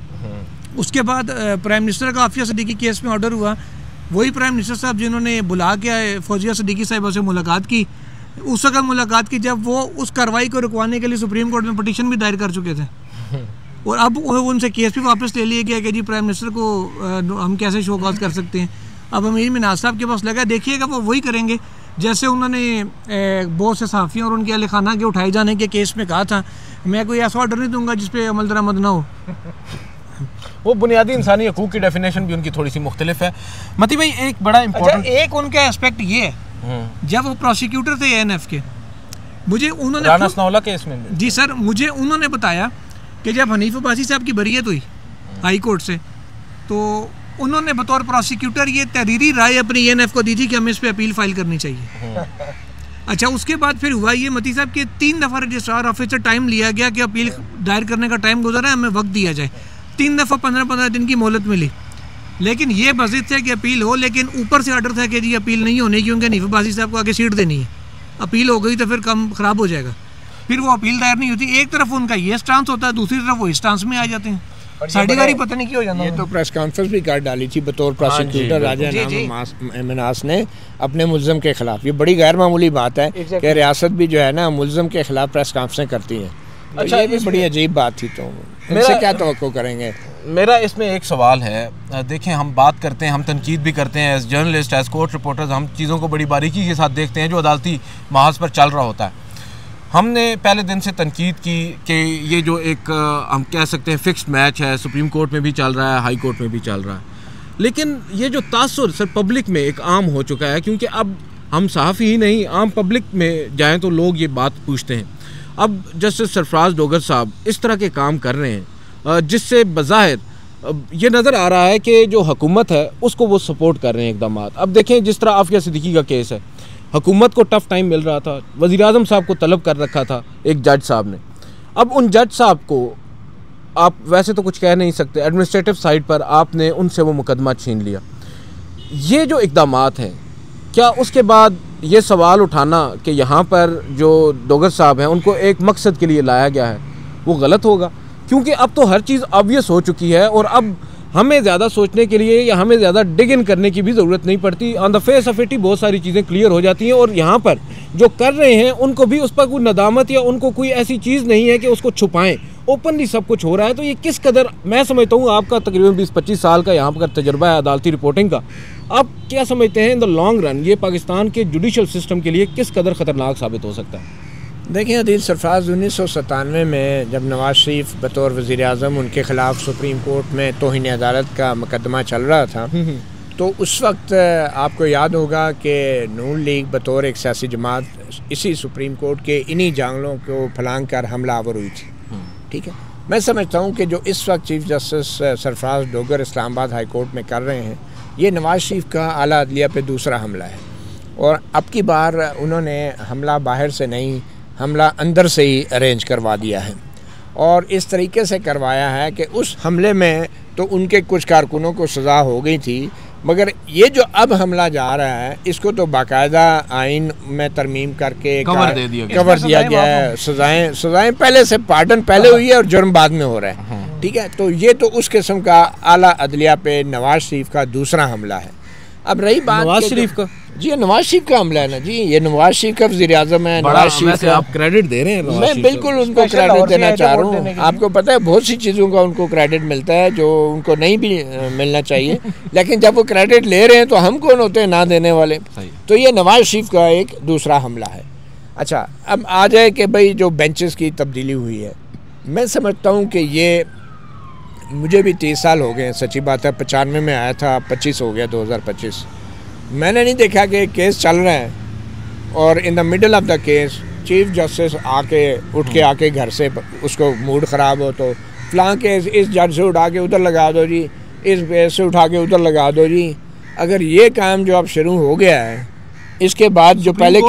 उसके बाद प्राइम मिनिस्टर का आफिया सिद्दीकी केस में ऑर्डर हुआ। वही प्राइम मिनिस्टर साहब जिन्होंने बुला के फौजिया सिद्दीकी साहिबा से मुलाकात की, उस वक्त मुलाकात की जब वो उस कार्रवाई को रुकवाने के लिए सुप्रीम कोर्ट में पटिशन भी दायर कर चुके थे। और अब उनसे केस भी वापस ले लिया गया कि जी प्राइम मिनिस्टर को हम कैसे शो कॉज कर सकते हैं। अब अमीर मिनाज साहब के पास लगा, देखिएगा वो वही करेंगे जैसे उन्होंने बहुत से सहाफ़ियों और उनके अहले खाना के उठाए जाने के केस में कहा था, मैं कोई ऐसा ऑर्डर नहीं दूंगा जिस पे अमल दरामद ना हो। वो बुनियादी इंसानी हकूक़ की डेफिनेशन भी उनकी थोड़ी सी मुख्तलिफ है। मती भाई, एक बड़ा इम्पोर्टेंट एक उनका एस्पेक्ट ये है, जब वो प्रोसिक्यूटर थे ANF के, मुझे उन्होंने राना सनाउल्लाह केस में जी सर, मुझे उन्होंने बताया कि जब हनीफ अब्बासी साहब की बरियत हुई हाई कोर्ट से, तो उन्होंने बतौर प्रोसिक्यूटर ये तहरीरी राय अपनी ANF को दी थी कि हमें इस पर अपील फाइल करनी चाहिए। अच्छा, उसके बाद फिर हुआ ये मती साहब के 3 दफ़ा रजिस्ट्रार ऑफिस से टाइम लिया गया कि अपील दायर करने का टाइम गुजरा है, हमें वक्त दिया जाए। 3 दफ़ा 15-15 दिन की मोहलत मिली, लेकिन ये बजिद थे कि अपील हो, लेकिन ऊपर से ऑर्डर था कि जी अपील नहीं होनी क्योंकि हनीफ अब्बासी साहब को आगे सीट देनी है, अपील हो गई तो फिर काम ख़राब हो जाएगा। फिर वो अपील दायर नहीं होती। एक तरफ उनका ये स्टांस होता है, दूसरी तरफ वो इस स्टांस में आ जाते हैं। साढ़ेगारी पता नहीं क्यों हो जाता है। ये तो प्रेस कॉन्फ्रेंस भी कर डाली थी बतौर प्रोसिक्यूटर राजा मिनाज ने अपने मुल्ज़म के खिलाफ। ये बड़ी गैर मामूली बात है कि रियासत भी जो है ना मुल्ज़म के खिलाफ प्रेस कॉन्फ्रेंस करती है। अच्छा, ये भी बड़ी अजीब बात थी। तो इनसे क्या तवक्को करेंगे? मेरा इसमें एक सवाल है। देखें, हम बात करते हैं, हम तनकीद भी करते हैं as journalist, as court reporters, हम चीज़ों को बड़ी बारीकी के साथ देखते हैं जो अदालती महाज पर चल रहा होता है। हमने पहले दिन से तनकीद की कि ये जो एक हम कह सकते हैं फिक्स्ड मैच है, सुप्रीम कोर्ट में भी चल रहा है, हाई कोर्ट में भी चल रहा है, लेकिन ये जो तासुर सर पब्लिक में एक आम हो चुका है, क्योंकि अब हम सहाफ़ी ही नहीं, आम पब्लिक में जाएं तो लोग ये बात पूछते हैं। अब जस्टिस सरफराज डोगर साहब इस तरह के काम कर रहे हैं जिससे बज़ाहिर ये नज़र आ रहा है कि जो हुकूमत है उसको वो सपोर्ट कर रहे हैं इक़दाम। अब देखें, जिस तरह आफिया सिद्दीकी का केस है, हुकूमत को टफ़ टाइम मिल रहा था, वज़ीर-ए-आज़म साहब को तलब कर रखा था एक जज साहब ने। अब उन जज साहब को आप वैसे तो कुछ कह नहीं सकते, एडमिनिस्ट्रेटिव साइड पर आपने उनसे वो मुकदमा छीन लिया। ये जो इक़दामात हैं, क्या उसके बाद ये सवाल उठाना कि यहाँ पर जो डोगर साहब हैं उनको एक मकसद के लिए लाया गया है, वो गलत होगा? क्योंकि अब तो हर चीज़ ऑब्वियस हो चुकी है और अब हमें ज़्यादा सोचने के लिए या हमें ज़्यादा डिग इन करने की भी ज़रूरत नहीं पड़ती। On the face of it ही बहुत सारी चीज़ें क्लियर हो जाती हैं और यहाँ पर जो कर रहे हैं उनको भी उस पर कोई नदामत या उनको कोई ऐसी चीज़ नहीं है कि उसको छुपाएं, ओपनली सब कुछ हो रहा है। तो ये किस कदर, मैं समझता हूँ आपका तकरीबन 20-25 साल का यहाँ पर तजुर्बा है अदालती रिपोर्टिंग का, आप क्या समझते हैं इन द लॉन्ग रन ये पाकिस्तान के जुडिशल सिस्टम के लिए किस कदर ख़तरनाक साबित हो सकता है? देखिए अदील सरफराज, 1997 में जब नवाज शरीफ बतौर वज़ीर आज़म उनके ख़िलाफ़ सुप्रीम कोर्ट में तौहीन अदालत का मुकदमा चल रहा था, तो उस वक्त आपको याद होगा कि नून लीग बतौर एक सियासी जमात इसी सुप्रीम कोर्ट के इन्हीं जांगलों को फलांग कर हमला आवर हुई थी। ठीक है, मैं समझता हूँ कि जो इस वक्त chief justice Sarfaraz Dogar Islamabad high court में कर रहे हैं, ये नवाज शरीफ का आला अदलिया पे दूसरा हमला है। और अब की बार उन्होंने हमला बाहर से नहीं, हमला अंदर से ही अरेंज करवा दिया है, और इस तरीके से करवाया है कि उस हमले में तो उनके कुछ कारकुनों को सज़ा हो गई थी, मगर ये जो अब हमला जा रहा है इसको तो बाकायदा आइन में तरमीम करके कवर दिया गया है। सज़ाएँ पहले से, पार्डन पहले हुई है और जुर्म बाद में हो रहा है। ठीक है, तो ये तो उस किस्म का आला अदलिया पे नवाज शरीफ का दूसरा हमला है। अब रही बात नवाज शरीफ का, जी नवाज शरीफ का हमला है ना जी, ये नवाज शरीफ का वज़ीर आज़म है। नवाज शरीफ का आप क्रेडिट दे रहे हैं, मैं बिल्कुल उनको क्रेडिट देना चाह रहा हूँ। आपको पता है बहुत सी चीज़ों का उनको क्रेडिट मिलता है जो उनको नहीं भी मिलना चाहिए, लेकिन जब वो क्रेडिट ले रहे हैं तो हम कौन होते हैं ना देने वाले। तो ये नवाज शरीफ का एक दूसरा हमला है। अच्छा, अब आ जाए कि भाई जो बेंचेस की तब्दीली हुई है, मैं समझता हूँ कि ये, मुझे भी 30 साल हो गए, सच्ची बात है। 95 में आया था, 25 हो गया 2025। मैंने नहीं देखा कि केस चल रहा है और in the middle of the case chief justice उठ के आके घर से, उसको मूड ख़राब हो तो फलां केस इस जज से उठा के उधर लगा दो जी, इस बेस से उठा के उधर लगा दो जी। अगर ये काम जो अब शुरू हो गया है, इसके बाद जो पहले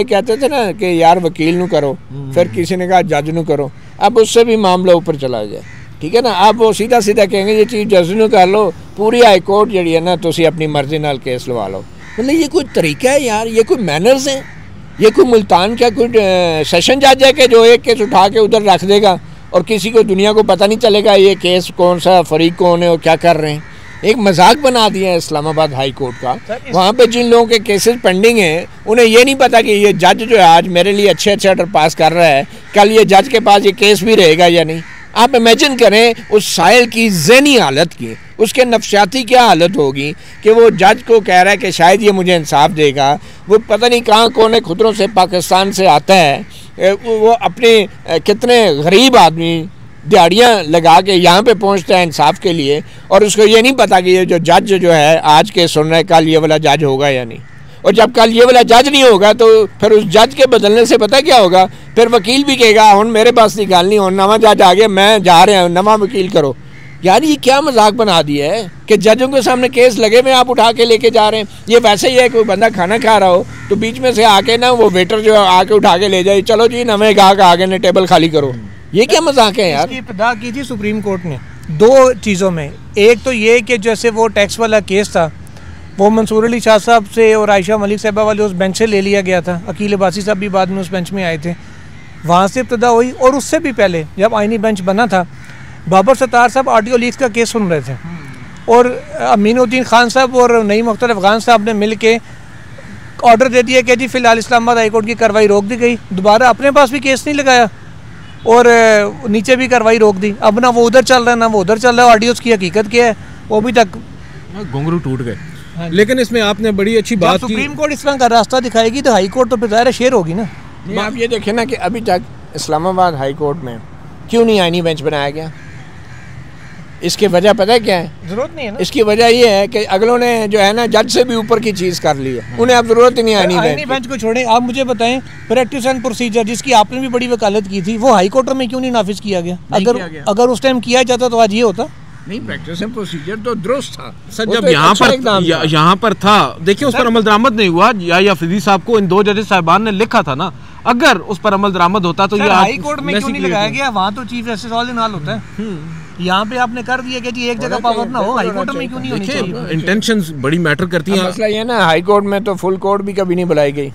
कहते थे ना कि यार वकील नू करो, फिर किसी ने कहा जज नू करो, अब उससे भी मामला ऊपर चला गया। ठीक है ना, अब वो सीधा कहेंगे ये चीफ जस्टिस नू कर लो, पूरी हाई कोर्ट जी है ना तुसी अपनी मर्जी नाल केस लवा लो। मतलब ये कोई तरीका है यार? ये कोई मैनर्स हैं? ये कोई मुल्तान का कोई सेशन जज है कि जो एक केस उठा के उधर रख देगा और किसी को, दुनिया को पता नहीं चलेगा ये केस कौन सा, फरीक कौन है और क्या कर रहे हैं? एक मजाक बना दिया है इस्लामाबाद हाई कोर्ट का। वहाँ पे जिन लोगों के केसेस पेंडिंग हैं उन्हें ये नहीं पता कि ये जज जो है आज मेरे लिए अच्छे ऑर्डर पास कर रहा है, कल ये जज के पास ये केस भी रहेगा या नहीं। आप इमेजिन करें उस साहिल की ज़हनी हालत की, उसके नफ्सियाती क्या हालत होगी कि वो जज को कह रहा है कि शायद ये मुझे इंसाफ देगा, वो पता नहीं कहाँ कोने खुदरों से पाकिस्तान से आता है, वो अपने कितने गरीब आदमी दिहाड़ियाँ लगा के यहाँ पे पहुँचता है इंसाफ के लिए, और उसको ये नहीं पता कि ये जो जज जो है आज के सुन रहे कल ये वाला जज होगा या नहीं। और जब कल ये वाला जज नहीं होगा तो फिर उस जज के बदलने से पता क्या होगा, फिर वकील भी कहेगा हुन मेरे पास नहीं गल नहीं, हुन नवा जज आ गया, मैं जा रहा हूँ, नवा वकील करो। यार ये क्या मजाक बना दिया है कि जजों के सामने केस लगे हुए आप उठा के लेके जा रहे हैं। ये वैसे ही है, कोई बंदा खाना खा रहा हो तो बीच में से आके ना वो वेटर जो आके उठा के ले जाए, चलो जी नवे गाहक आगे ने टेबल खाली करो। ये क्या मजाक है यार? इसकी इब्तिदा की थी सुप्रीम कोर्ट ने दो चीज़ों में। एक तो ये कि जैसे वो टैक्स वाला केस था, वो मंसूर अली शाह साहब से और आयशा मलिक साहबा वाले उस बेंच से ले लिया गया था। अकील अब्बासी साहब भी बाद में उस बेंच में आए थे, वहाँ से इब्तिदा हुई। और उससे भी पहले जब आइनी बेंच बना था, बाबर सत्तार साहब ऑडियो लीक्स का केस सुन रहे थे और अमीनुद्दीन खान साहब और नईम अख्तर अफगान साहब ने मिल के ऑर्डर दे दिया कि जी फ़िलहाल इस्लामाबाद हाई कोर्ट की कार्रवाई रोक दी गई। दोबारा अपने पास भी केस नहीं लगाया और नीचे भी कार्रवाई रोक दी। अब ना वो उधर चल रहा है ना वो उधर चल रहा है। ऑडियोज़ की हकीकत क्या है वो अभी तक घुंघरू टूट गए। लेकिन इसमें आपने बड़ी अच्छी बात की, सुप्रीम कोर्ट इस तरह का रास्ता दिखाएगी तो हाई कोर्ट तो फिर ज़ाहिर शेयर होगी ना। आप ये देखें ना कि अभी तक इस्लामाबाद हाई कोर्ट में क्यों नहीं आईनी बेंच बनाया गया? इसकी वजह पता है क्या है? जरूरत नहीं है ना। इसकी वजह ये है कि अगलों ने जो है ना जज से भी ऊपर की चीज़ कर ली है, उन्हें अब जरूरत ही नहीं आईनी बेंच को छोड़े। आप मुझे बताएं प्रैक्टिस एंड प्रोसीजर जिसकी आपने भी बड़ी वकालत की थी, वो हाई कोर्ट में क्यों नहीं नाफिज किया गया? अगर उस टाइम किया जाता तो आज ये होता नहीं। प्रैक्टिस एंड प्रोसीजर तो दुरुस्त था सर, जब यहाँ पर था। देखिए उस पर अमल दरामद नहीं हुआ। या फरीदी साहब को इन दो जजेस साहिबान ने लिखा था ना, अगर उस पर अमल दरामद होता तो ये हाई कोर्ट में क्यों नहीं लगाया गया? वहाँ तो chief justice all in all होता है, यहाँ पे आपने कर दिया कि जी एक जगह पावर ना हो। हाई कोर्ट में क्यों नहीं होनी चाहिए? इंटेंशंस बड़ी मैटर करती हैं। मसला ये ना हाई कोर्ट में तो फुल कोर्ट भी कभी नहीं बुलाई गई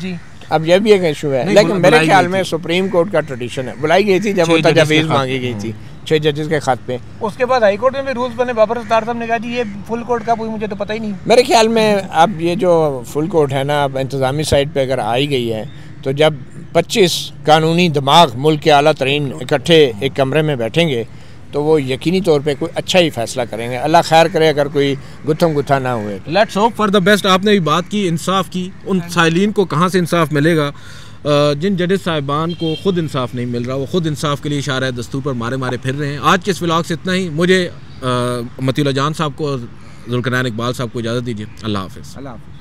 जी। अब यह भी एक इशू है, लेकिन मेरे ख्याल में सुप्रीम कोर्ट का ट्रेडिशन है, बुलाई गई थी जब वो तजवीज़ मांगी गई थी 6 जजेस के खत पे। उसके बाद हाई कोर्ट में भी रूल्स बने। बाबर सत्तार साहब ने कहा जी ये फुल कोर्ट का कोई मुझे तो पता ही नहीं। मेरे ख्याल में अब ये जो फुल कोर्ट है ना, अब इंतज़ामी साइड पे अगर आई गई है तो जब 25 कानूनी दिमाग मुल्क के आला तरीन इकट्ठे एक कमरे में बैठेंगे तो वो यकीनी तौर पे कोई अच्छा ही फैसला करेंगे। अल्लाह खैर करे अगर कोई गुत्थम गुत्था ना हुए। Let's hope for the best. आपने भी बात की इंसाफ की, उन साइलिन को कहाँ से इंसाफ मिलेगा? जिन जजेस साहिबान को ख़ुद इंसाफ नहीं मिल रहा, वो ख़ुद इंसाफ के लिए इशारा दस्तूर पर मारे मारे फिर रहे हैं। आज के इस व्लॉग से इतना ही। मुझे मतीउल्लाह जान साहब को, जुल्करनैन इकबाल साहब को इजाज़त दीजिए। अल्लाह हाफ़िज़।